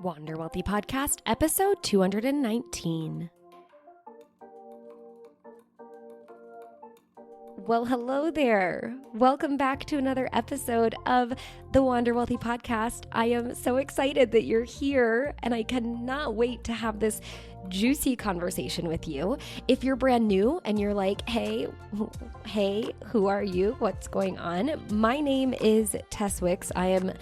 Wander Wealthy Podcast, episode 219. Well, hello there. Welcome back to another episode of the Wander Wealthy Podcast. I am so excited that you're here, and I cannot wait to have this juicy conversation with you. If you're brand new and you're like, hey, who are you? What's going on? My name is Tess. I am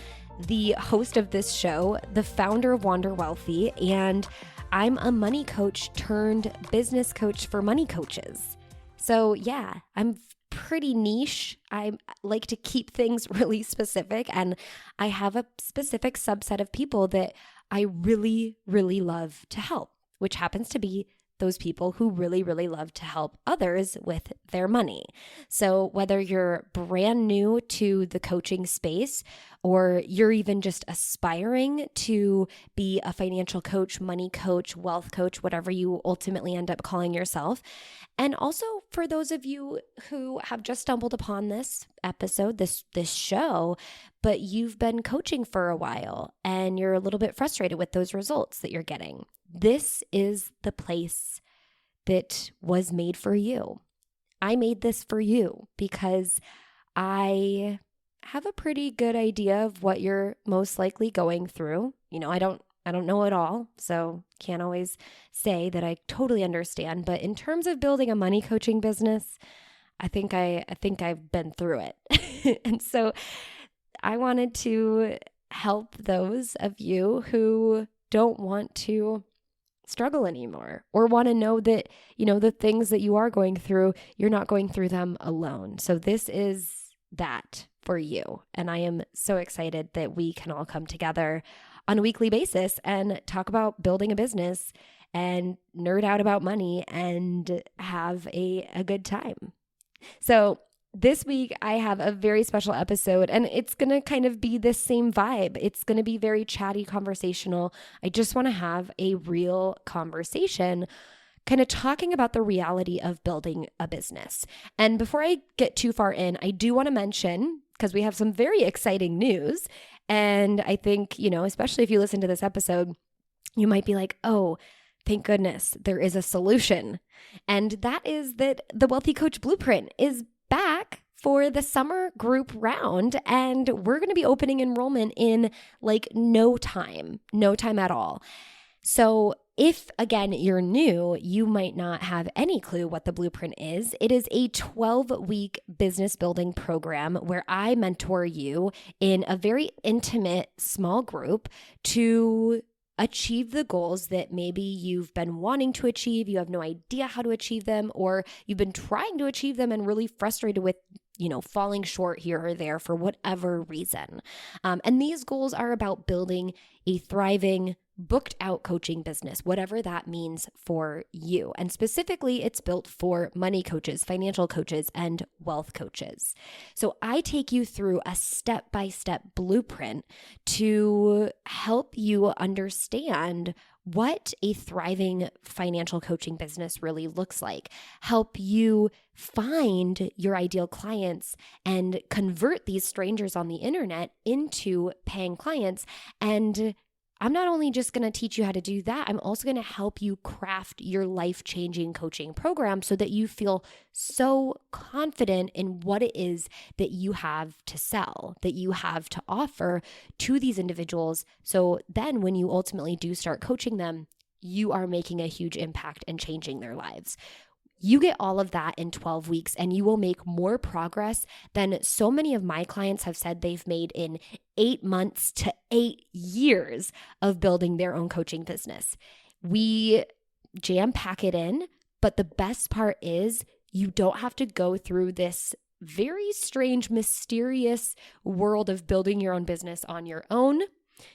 the host of this show, the founder of Wander Wealthy, and I'm a money coach turned business coach for money coaches. So yeah, I'm pretty niche. I like to keep things really specific, and I have a specific subset of people that I really, really love to help, which happens to be those people who really, really love to help others with their money. So whether you're brand new to the coaching space, or you're even just aspiring to be a financial coach, money coach, wealth coach, whatever you ultimately end up calling yourself. And also for those of you who have just stumbled upon this episode, this show, but you've been coaching for a while and you're a little bit frustrated with those results that you're getting. This is the place that was made for you. I made this for you because I have a pretty good idea of what you're most likely going through. You know, I don't know it all, so can't always say that I totally understand. But in terms of building a money coaching business, I think I've been through it. And so I wanted to help those of you who don't want to struggle anymore, or want to know that, you know, the things that you are going through, you're not going through them alone. So this is that for you. And I am so excited that we can all come together on a weekly basis and talk about building a business and nerd out about money and have a good time. So this week, I have a very special episode, and it's going to kind of be this same vibe. It's going to be very chatty, conversational. I just want to have a real conversation, kind of talking about the reality of building a business. And before I get too far in, I do want to mention, because we have some very exciting news, and I think, you know, especially if you listen to this episode, you might be like, oh, thank goodness, there is a solution. And that is that the Wealthy Coach Blueprint is back for the summer group round, and we're going to be opening enrollment in like no time at all. So if, again, you're new, you might not have any clue what the Blueprint is. It is a 12-week business building program where I mentor you in a very intimate small group to achieve the goals that maybe you've been wanting to achieve, you have no idea how to achieve them, or you've been trying to achieve them and really frustrated with, you know, falling short here or there for whatever reason. And these goals are about building a thriving, booked out coaching business, whatever that means for you. And specifically, it's built for money coaches, financial coaches, and wealth coaches. So I take you through a step-by-step blueprint to help you understand what a thriving financial coaching business really looks like, help you find your ideal clients and convert these strangers on the internet into paying clients. And I'm not only just going to teach you how to do that, I'm also going to help you craft your life-changing coaching program so that you feel so confident in what it is that you have to sell, that you have to offer to these individuals. So then when you ultimately do start coaching them, you are making a huge impact and changing their lives. You get all of that in 12 weeks, and you will make more progress than so many of my clients have said they've made in 8 months to 8 years of building their own coaching business. We jam pack it in, but the best part is you don't have to go through this very strange, mysterious world of building your own business on your own.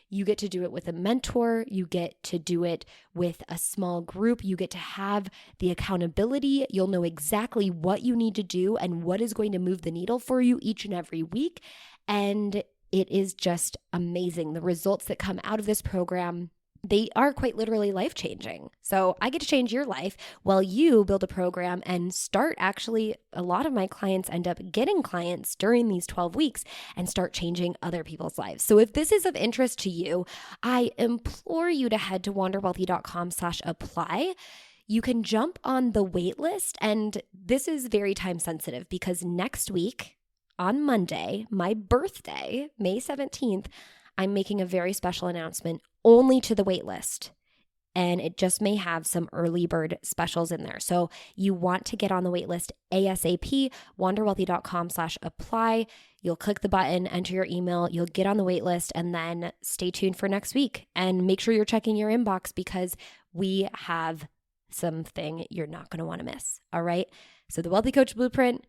You get to do it with a mentor. You get to do it with a small group. You get to have the accountability. You'll know exactly what you need to do and what is going to move the needle for you each and every week. And it is just amazing. The results that come out of this program they are quite literally life-changing. So I get to change your life while you build a program and start. Actually, a lot of my clients end up getting clients during these 12 weeks and start changing other people's lives. So if this is of interest to you, I implore you to head to wanderwealthy.com/apply. You can jump on the wait list, and this is very time sensitive because next week on Monday, my birthday, May 17th, I'm making a very special announcement only to the wait list. And it just may have some early bird specials in there. So you want to get on the wait list ASAP, wanderwealthy.com/apply. You'll click the button, enter your email, you'll get on the wait list, and then stay tuned for next week. And make sure you're checking your inbox because we have something you're not going to want to miss. All right. So the Wealthy Coach Blueprint,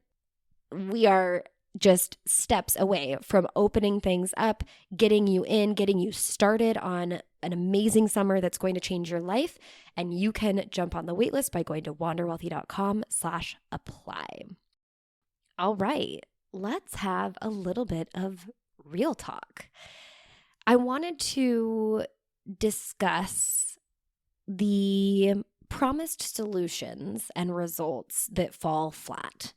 we are just steps away from opening things up, getting you in, getting you started on an amazing summer that's going to change your life. And you can jump on the waitlist by going to wanderwealthy.com/apply. All right, let's have a little bit of real talk. I wanted to discuss the promised solutions and results that fall flat.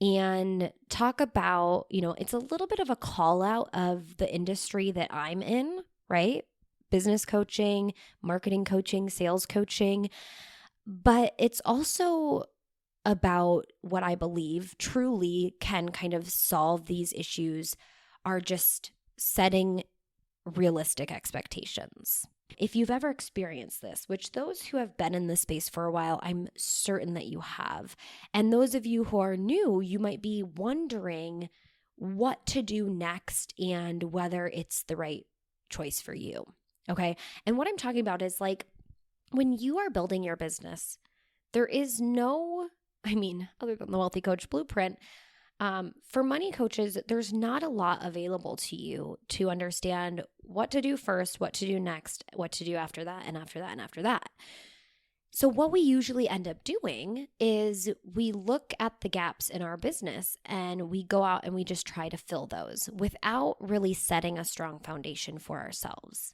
And talk about, it's a little bit of a call out of the industry that I'm in, right? Business coaching, marketing coaching, sales coaching. But it's also about what I believe truly can kind of solve these issues are just setting realistic expectations. If you've ever experienced this, which those who have been in this space for a while, I'm certain that you have. And those of you who are new, you might be wondering what to do next and whether it's the right choice for you. Okay. And what I'm talking about is like when you are building your business, there is no, other than the Wealthy Coach Blueprint, for money coaches, there's not a lot available to you to understand what to do first, what to do next, what to do after that, and after that, and after that. So what we usually end up doing is we look at the gaps in our business and we go out and we just try to fill those without really setting a strong foundation for ourselves.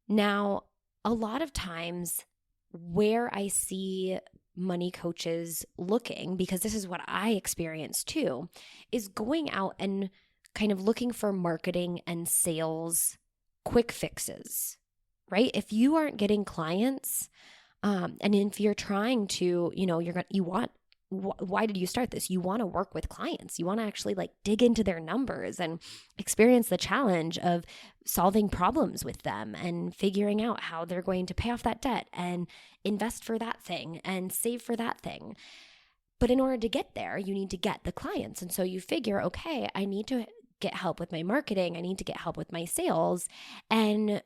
Now, a lot of times where I see money coaches looking, because this is what I experience too, is going out and kind of looking for marketing and sales quick fixes, right? If you aren't getting clients, and if you're trying to, why did you start this? You want to work with clients. You want to actually dig into their numbers and experience the challenge of solving problems with them and figuring out how they're going to pay off that debt and invest for that thing and save for that thing. But in order to get there, you need to get the clients. And so you figure, okay, I need to get help with my marketing. I need to get help with my sales. And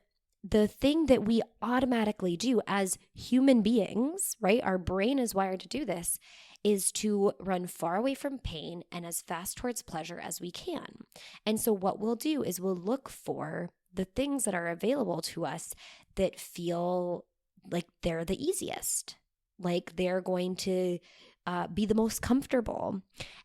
the thing that we automatically do as human beings, right? Our brain is wired to do this, is to run far away from pain and as fast towards pleasure as we can. And so what we'll do is we'll look for the things that are available to us that feel like they're the easiest, like they're going to be the most comfortable,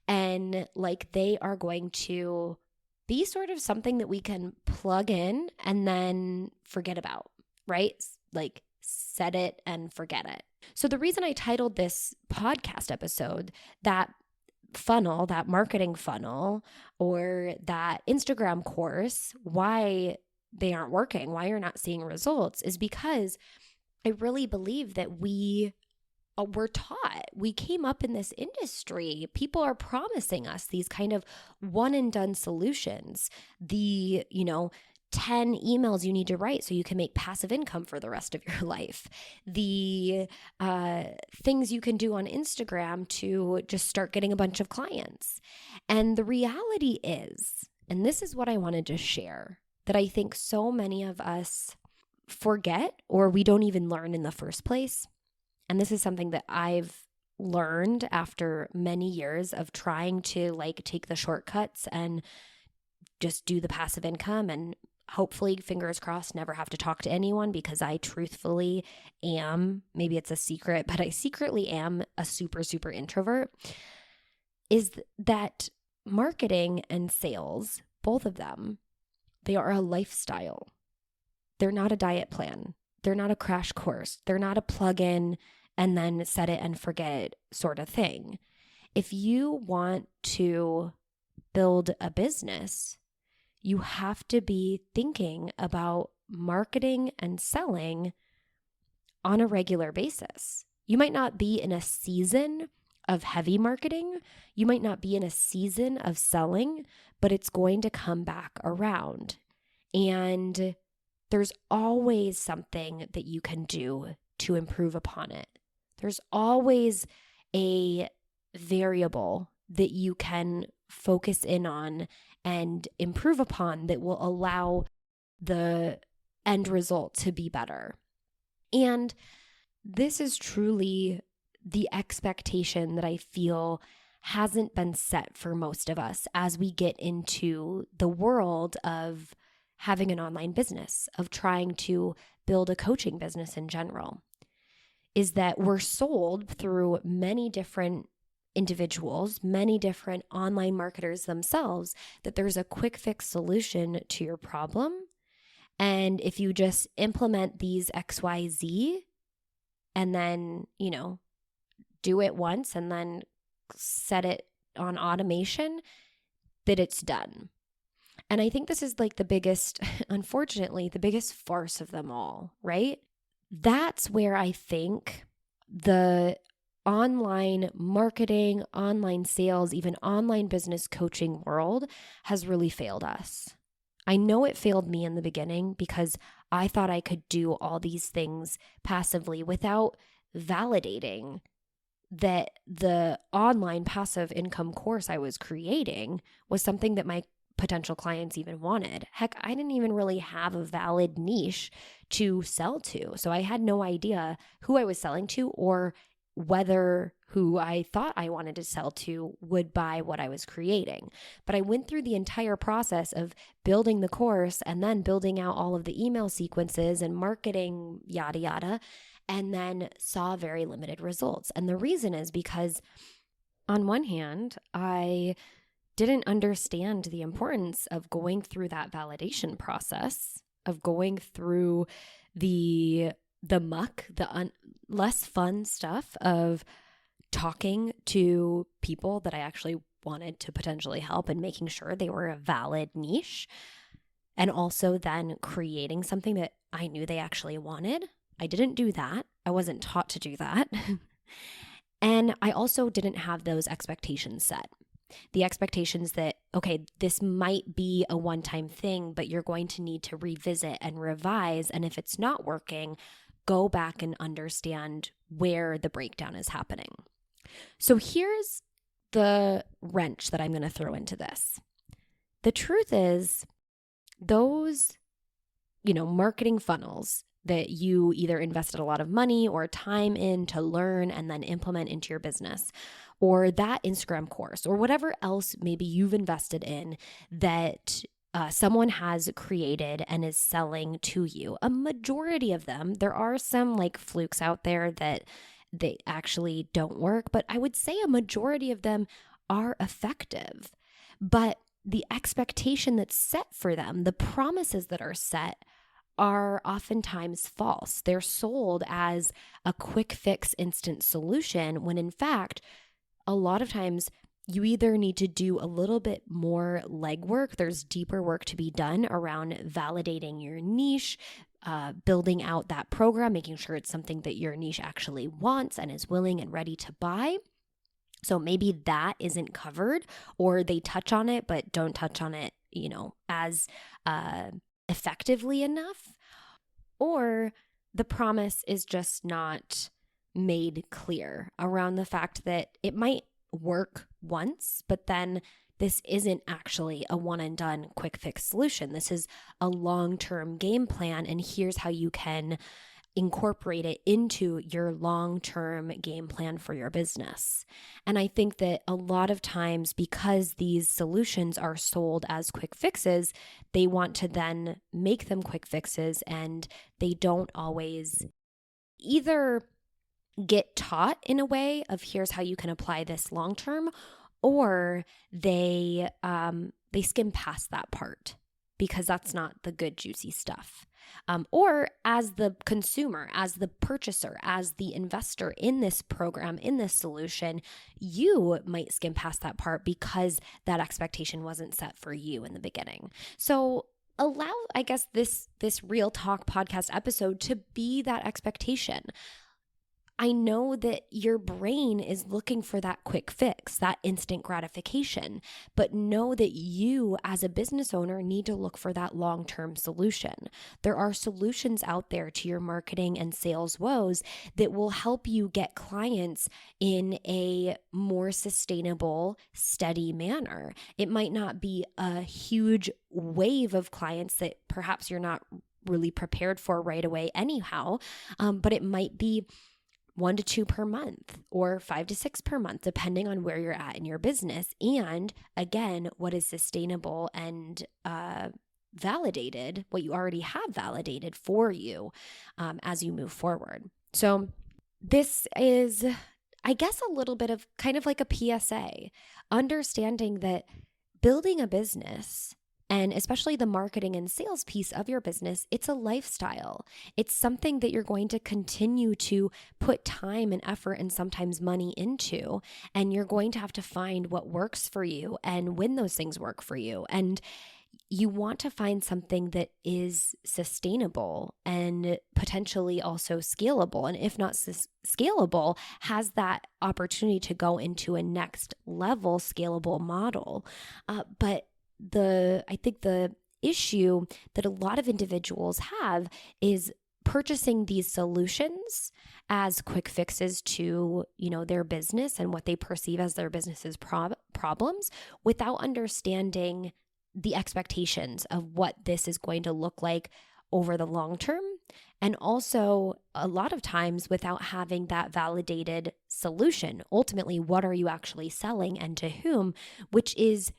and like they are going to be sort of something that we can plug in and then forget about, right? Like set it and forget it. So the reason I titled this podcast episode that funnel, that marketing funnel, or that Instagram course, why they aren't working, why you're not seeing results, is because I really believe that we're taught, we came up in this industry. People are promising us these kind of one and done solutions. The, 10 emails you need to write so you can make passive income for the rest of your life. The things you can do on Instagram to just start getting a bunch of clients. And the reality is, and this is what I wanted to share, that I think so many of us forget or we don't even learn in the first place. And this is something that I've learned after many years of trying to take the shortcuts and just do the passive income and hopefully, fingers crossed, never have to talk to anyone, because I truthfully am, maybe it's a secret, but I secretly am a super, super introvert, is that marketing and sales, both of them, they are a lifestyle. They're not a diet plan. They're not a crash course. They're not a plug-in and then set it and forget it sort of thing. If you want to build a business, you have to be thinking about marketing and selling on a regular basis. You might not be in a season of heavy marketing. You might not be in a season of selling, but it's going to come back around. And there's always something that you can do to improve upon it. There's always a variable that you can focus in on and improve upon that will allow the end result to be better. And this is truly the expectation that I feel hasn't been set for most of us as we get into the world of having an online business, of trying to build a coaching business in general, is that we're sold through many different individuals, many different online marketers themselves, that there's a quick fix solution to your problem. And if you just implement these XYZ and then, do it once and then set it on automation, that it's done. And I think this is like the biggest, unfortunately, the biggest farce of them all, right? That's where I think the online marketing, online sales, even online business coaching world has really failed us. I know it failed me in the beginning because I thought I could do all these things passively without validating that the online passive income course I was creating was something that my potential clients even wanted. Heck, I didn't even really have a valid niche to sell to. So I had no idea who I was selling to or whether who I thought I wanted to sell to would buy what I was creating. But I went through the entire process of building the course and then building out all of the email sequences and marketing, yada, yada, and then saw very limited results. And the reason is because on one hand, I didn't understand the importance of going through that validation process, of going through the muck, less fun stuff of talking to people that I actually wanted to potentially help and making sure they were a valid niche, and also then creating something that I knew they actually wanted. I didn't do that. I wasn't taught to do that. And I also didn't have those expectations set. The expectations that, okay, this might be a one-time thing, but you're going to need to revisit and revise. And if it's not working, go back and understand where the breakdown is happening. So here's the wrench that I'm going to throw into this. The truth is, those, marketing funnels that you either invested a lot of money or time in to learn and then implement into your business, or that Instagram course, or whatever else maybe you've invested in that someone has created and is selling to you. A majority of them, there are some like flukes out there that they actually don't work, but I would say a majority of them are effective. But the expectation that's set for them, the promises that are set, are oftentimes false. They're sold as a quick fix instant solution when in fact, a lot of times you either need to do a little bit more legwork. There's deeper work to be done around validating your niche, building out that program, making sure it's something that your niche actually wants and is willing and ready to buy. So maybe that isn't covered, or they touch on it, but don't touch on it, as effectively enough, or the promise is just not made clear around the fact that it might work once, but then this isn't actually a one and done quick fix solution. This is a long-term game plan, and here's how you can incorporate it into your long-term game plan for your business. And I think that a lot of times, because these solutions are sold as quick fixes, they want to then make them quick fixes, and they don't always either get taught in a way of here's how you can apply this long-term, or they skim past that part. because that's not the good, juicy stuff. Or as the consumer, as the purchaser, as the investor in this program, in this solution, you might skim past that part because that expectation wasn't set for you in the beginning. So allow, I guess, this Real Talk podcast episode to be that expectation. I know that your brain is looking for that quick fix, that instant gratification, but know that you as a business owner need to look for that long-term solution. There are solutions out there to your marketing and sales woes that will help you get clients in a more sustainable, steady manner. It might not be a huge wave of clients that perhaps you're not really prepared for right away anyhow, but it might be 1 to 2 per month or 5 to 6 per month, depending on where you're at in your business. And again, what is sustainable and validated, what you already have validated for you as you move forward. So this is, I guess, a little bit of kind of like a PSA, understanding that building a business, and especially the marketing and sales piece of your business, it's a lifestyle. It's something that you're going to continue to put time and effort and sometimes money into. And you're going to have to find what works for you and when those things work for you. And you want to find something that is sustainable and potentially also scalable. And if not scalable, has that opportunity to go into a next level scalable model. But I think the issue that a lot of individuals have is purchasing these solutions as quick fixes to, their business and what they perceive as their business's problems without understanding the expectations of what this is going to look like over the long term. And also a lot of times without having that validated solution. Ultimately, what are you actually selling and to whom, which is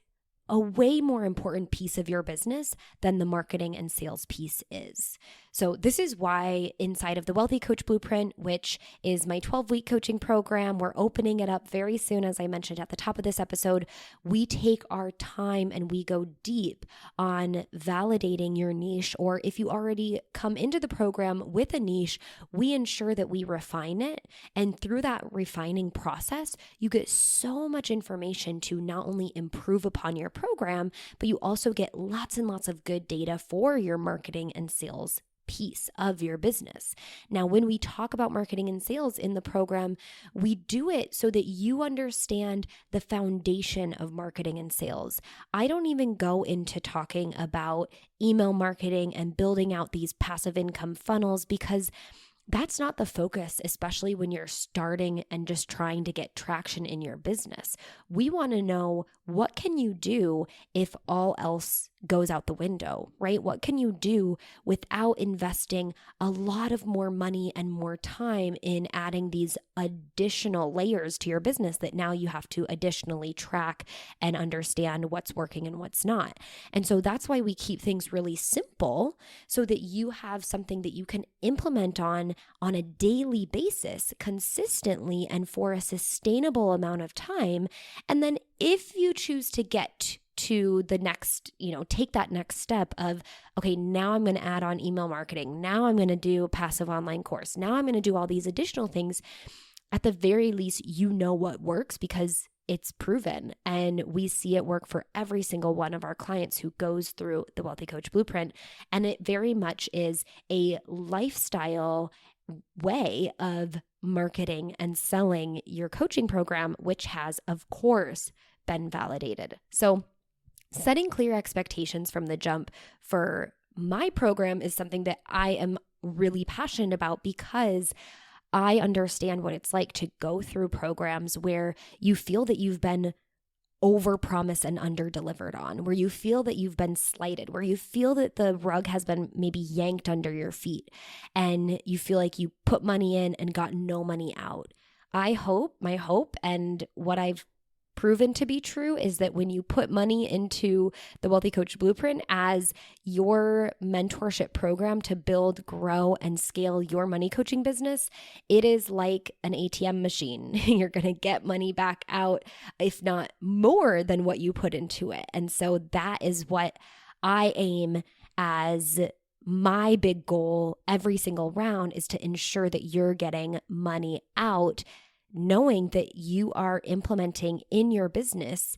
a way more important piece of your business than the marketing and sales piece is. So this is why inside of the Wealthy Coach Blueprint, which is my 12-week coaching program, we're opening it up very soon, as I mentioned at the top of this episode. We take our time and we go deep on validating your niche, or if you already come into the program with a niche, we ensure that we refine it. And through that refining process, you get so much information to not only improve upon your program, but you also get lots and lots of good data for your marketing and sales piece of your business. Now, when we talk about marketing and sales in the program, we do it so that you understand the foundation of marketing and sales. I don't even go into talking about email marketing and building out these passive income funnels because that's not the focus, especially when you're starting and just trying to get traction in your business. We want to know, what can you do if all else goes out the window, right? What can you do without investing a lot of more money and more time in adding these additional layers to your business that now you have to additionally track and understand what's working and what's not. And so that's why we keep things really simple so that you have something that you can implement on a daily basis consistently and for a sustainable amount of time. And then if you choose to get to the next, take that next step of, okay, now I'm going to add on email marketing. Now I'm going to do a passive online course. Now I'm going to do all these additional things. At the very least, you know what works because it's proven. And we see it work for every single one of our clients who goes through the Wealthy Coach Blueprint. And it very much is a lifestyle way of marketing and selling your coaching program, which has, of course, been validated. So setting clear expectations from the jump for my program is something that I am really passionate about because I understand what it's like to go through programs where you feel that you've been overpromised and underdelivered on, where you feel that you've been slighted, where you feel that the rug has been maybe yanked under your feet and you feel like you put money in and got no money out. My hope and what I've proven to be true is that when you put money into the Wealthy Coach Blueprint as your mentorship program to build, grow, and scale your money coaching business, it is like an ATM machine. You're going to get money back out, if not more than what you put into it. And so that is what I aim as my big goal every single round is to ensure that you're getting money out, knowing that you are implementing in your business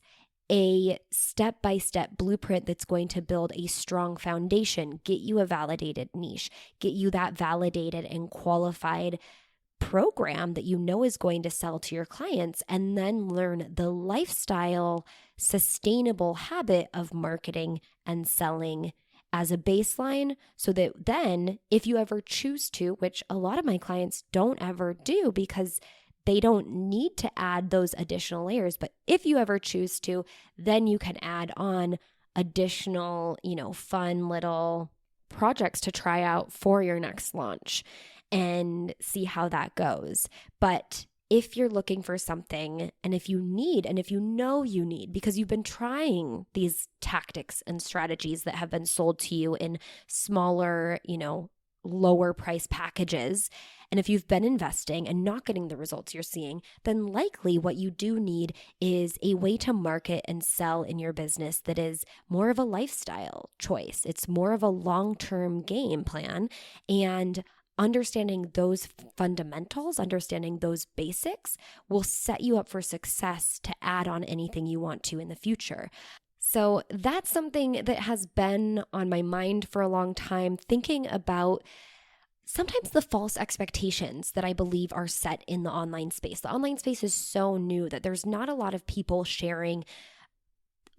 a step-by-step blueprint that's going to build a strong foundation, get you a validated niche, get you that validated and qualified program that you know is going to sell to your clients, and then learn the lifestyle, sustainable habit of marketing and selling as a baseline, so that then if you ever choose to, which a lot of my clients don't ever do because they don't need to add those additional layers, but if you ever choose to, then you can add on additional, fun little projects to try out for your next launch and see how that goes. But if you're looking for something, and if you know you need, because you've been trying these tactics and strategies that have been sold to you in smaller, lower price packages, and if you've been investing and not getting the results you're seeing, then likely what you do need is a way to market and sell in your business that is more of a lifestyle choice. It's more of a long-term game plan, and understanding those fundamentals, understanding those basics will set you up for success to add on anything you want to in the future. So that's something that has been on my mind for a long time, thinking about sometimes the false expectations that I believe are set in the online space. The online space is so new that there's not a lot of people sharing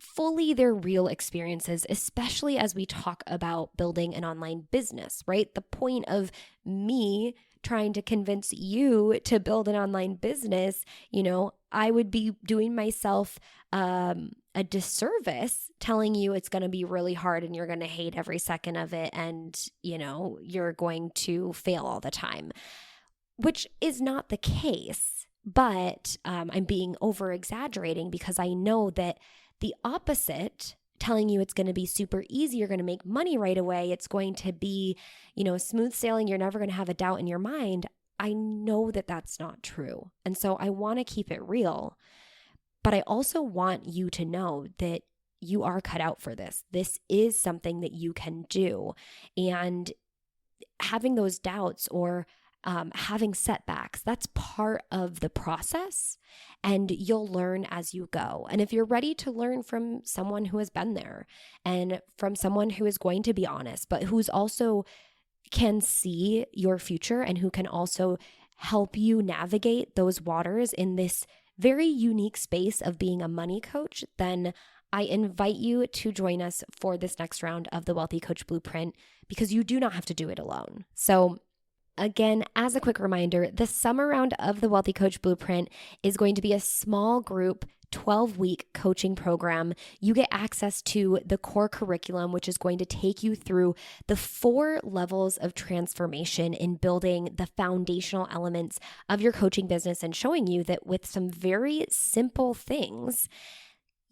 fully their real experiences, especially as we talk about building an online business, right? The point of me trying to convince you to build an online business, I would be doing myself a disservice telling you it's going to be really hard and you're going to hate every second of it, and, you're going to fail all the time, which is not the case. But I'm being over exaggerating because I know that the opposite, telling you it's going to be super easy, you're going to make money right away, it's going to be, smooth sailing, you're never going to have a doubt in your mind, I know that that's not true. And so I want to keep it real, but I also want you to know that you are cut out for this. This is something that you can do. And having those doubts or having setbacks, that's part of the process, and you'll learn as you go. And if you're ready to learn from someone who has been there and from someone who is going to be honest, but who's also can see your future and who can also help you navigate those waters in this very unique space of being a money coach, then I invite you to join us for this next round of the Wealthy Coach Blueprint, because you do not have to do it alone. So again, as a quick reminder, the summer round of the Wealthy Coach Blueprint is going to be a small group 12-week coaching program. You get access to the core curriculum, which is going to take you through the 4 levels of transformation in building the foundational elements of your coaching business, and showing you that with some very simple things,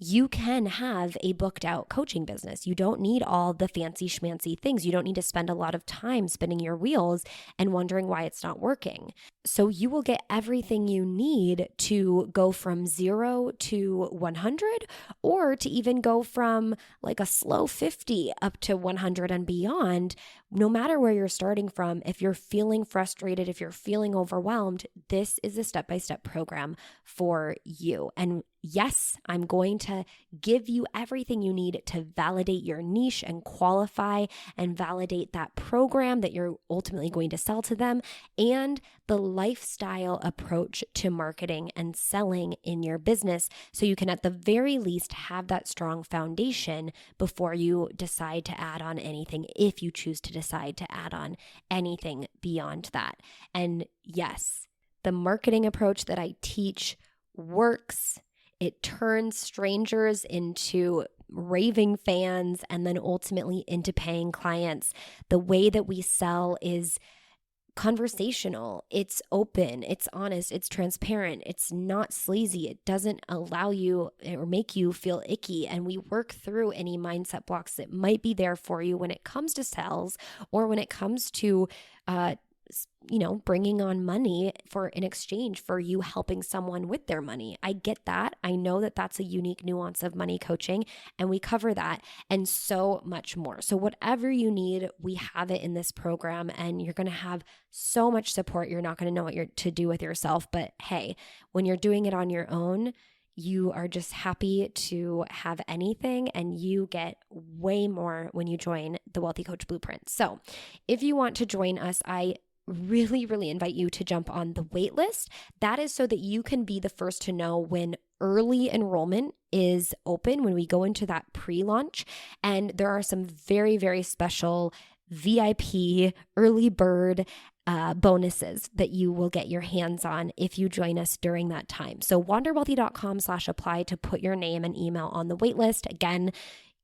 you can have a booked out coaching business. You don't need all the fancy schmancy things. You don't need to spend a lot of time spinning your wheels and wondering why it's not working. So you will get everything you need to go from 0 to 100, or to even go from like a slow 50 up to 100 and beyond. No matter where you're starting from, if you're feeling frustrated, if you're feeling overwhelmed, this is a step-by-step program for you. And yes, I'm going to give you everything you need to validate your niche and qualify and validate that program that you're ultimately going to sell to them, and the lifestyle approach to marketing and selling in your business, so you can at the very least have that strong foundation before you decide to add on anything, if you choose to decide to add on anything beyond that. And yes, the marketing approach that I teach works. It turns strangers into raving fans and then ultimately into paying clients. The way that we sell is conversational, it's open, it's honest, it's transparent, it's not sleazy, it doesn't allow you or make you feel icky, and we work through any mindset blocks that might be there for you when it comes to sales, or when it comes to bringing on money in exchange for you helping someone with their money. I get that. I know that that's a unique nuance of money coaching, and we cover that and so much more. So whatever you need, we have it in this program, and you're going to have so much support. You're not going to know what to do with yourself, but hey, when you're doing it on your own, you are just happy to have anything, and you get way more when you join the Wealthy Coach Blueprint. So if you want to join us, I really, really invite you to jump on the waitlist. That is so that you can be the first to know when early enrollment is open, when we go into that pre-launch. And there are some very, very special VIP early bird bonuses that you will get your hands on if you join us during that time. So wanderwealthy.com/apply to put your name and email on the waitlist. Again,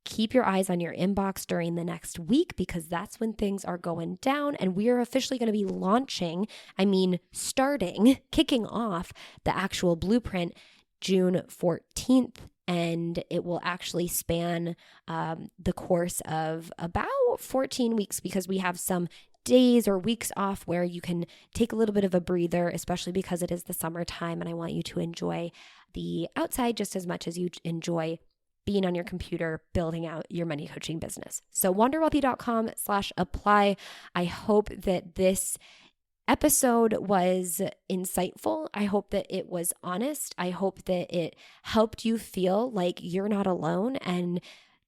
keep your eyes on your inbox during the next week, because that's when things are going down, and we are officially going to be kicking off the actual blueprint June 14th. And it will actually span the course of about 14 weeks, because we have some days or weeks off where you can take a little bit of a breather, especially because it is the summertime, and I want you to enjoy the outside just as much as you enjoy being on your computer, building out your money coaching business. So wanderwealthy.com/apply. I hope that this episode was insightful. I hope that it was honest. I hope that it helped you feel like you're not alone, and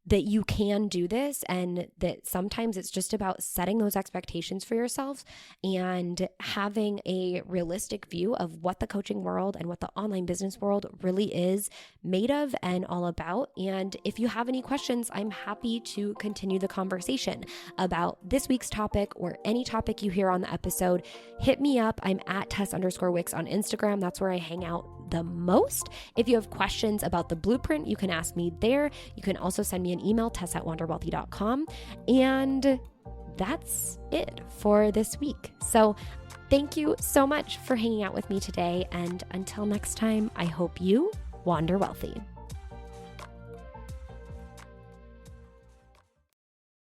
that you can do this, and that sometimes it's just about setting those expectations for yourself and having a realistic view of what the coaching world and what the online business world really is made of and all about. And if you have any questions, I'm happy to continue the conversation about this week's topic or any topic you hear on the episode. Hit me up. I'm at Tess_Wicks on Instagram. That's where I hang out the most. If you have questions about the blueprint, you can ask me there. You can also send me an email, tess@wanderwealthy.com. And that's it for this week. So thank you so much for hanging out with me today. And until next time, I hope you wander wealthy.